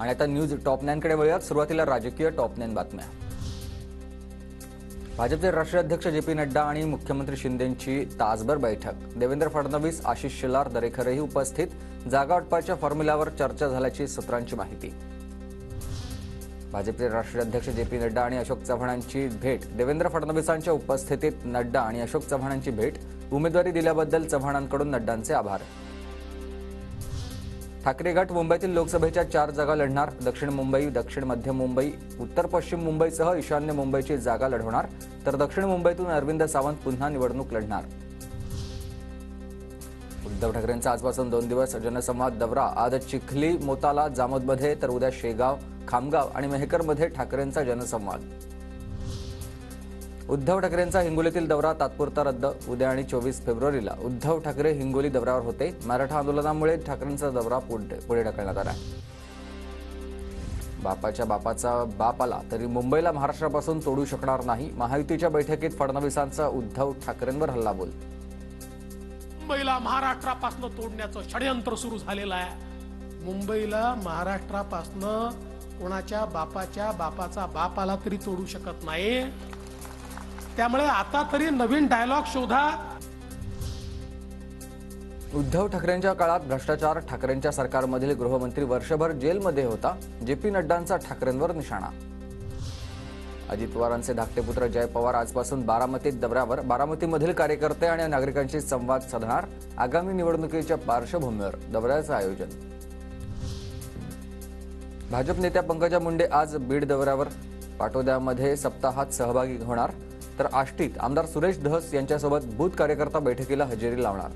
आणि आता news top 9 कडे वळूयात। सुरुवातीला राजकीय टॉप 9 बातम्या। भाजपचे राष्ट्रीय अध्यक्ष जे.पी. नड्डा आणि मुख्यमंत्री शिंदेंची तासभर बैठक। देवेंद्र फडणवीस, आशिष शेलार, दरेकरही उपस्थित। जागा वाटपाच्या फॉर्म्युल्यावर चर्चा झाल्याची सूत्रांची माहिती। भाजपचे राष्ट्रीय अध्यक्ष जे.पी. नड्डा आणि अशोक चव्हाणांची भेट। देवेंद्र फडणवीसांच्या उपस्थितीत नड्डा आणि अशोक चव्हाणांची भेट। उमेदवारी दिल्याबद्दल चव्हाणांकडून नड्डांचे आभार। ठाकरे गट मुंबईतील लोकसभेच्या 4 जागा लढणार। दक्षिण मुंबई, दक्षिण मध्य मुंबई, उत्तर पश्चिम मुंबईसह ईशान्य मुंबईची जागा लढवणार, तर दक्षिण मुंबईतून अरविंद सावंत पुन्हा निवडणूक लढणार। उद्धव ठाकरेंचा आजपासून 2 दिवस जनसंवाद दौरा। आज चिखली, मोताला, जामोदमध्ये, तर उद्या शेगाव, खामगाव आणि मेहकरमध्ये ठाकरेंचा जनसंवाद। उद्धव ठाकरेंचा हिंगोलीतील दौरा तात्पुरता रद्द। उद्या आणि 24 फेब्रुवारीला उद्धव ठाकरे हिंगोली दौऱ्यावर होते। मराठा आंदोलनामुळे ठाकरेंचा दौरा पुढे ढकलण्यात आला। बापाच्या बापाचा बाप आला तरी मुंबईला महाराष्ट्रापासून तोडू शकणार नाही। महायुतीच्या बैठकीत फडणवीसांचा उद्धव ठाकरेंवर हल्लाबोल। मुंबईला महाराष्ट्रापासून तोडण्याचं षडयंत्र सुरू झालेलं आहे। मुंबईला महाराष्ट्रापासून कोणाच्या बापाच्या बापाचा बाप आला तरी तोडू शकत नाही। त्यामुळे आता तरी नवीन डायलॉग शोधा। उद्धव ठाकरेंच्या काळात भ्रष्टाचार। ठाकरेंच्या सरकारमधील गृहमंत्री वर्षभर जेलमध्ये होता। जे.पी. नड्डांचा ठाकरेंवर निशाणा। अजित पवारांचे धाकटे पुत्र जय पवार आजपासून बारामतीत दौऱ्यावर। बारामतीमधील कार्यकर्ते आणि नागरिकांशी संवाद साधणार। आगामी निवडणुकीच्या पार्श्वभूमीवर दौऱ्याचं आयोजन। भाजप नेत्या पंकजा मुंडे आज बीड दौऱ्यावर। पाटोद्यामध्ये सप्ताहात सहभागी होणार, तर आष्टीत आमदार सुरेश धस यांच्यासोबत बूथ कार्यकर्ता बैठकीला हजेरी लावणार।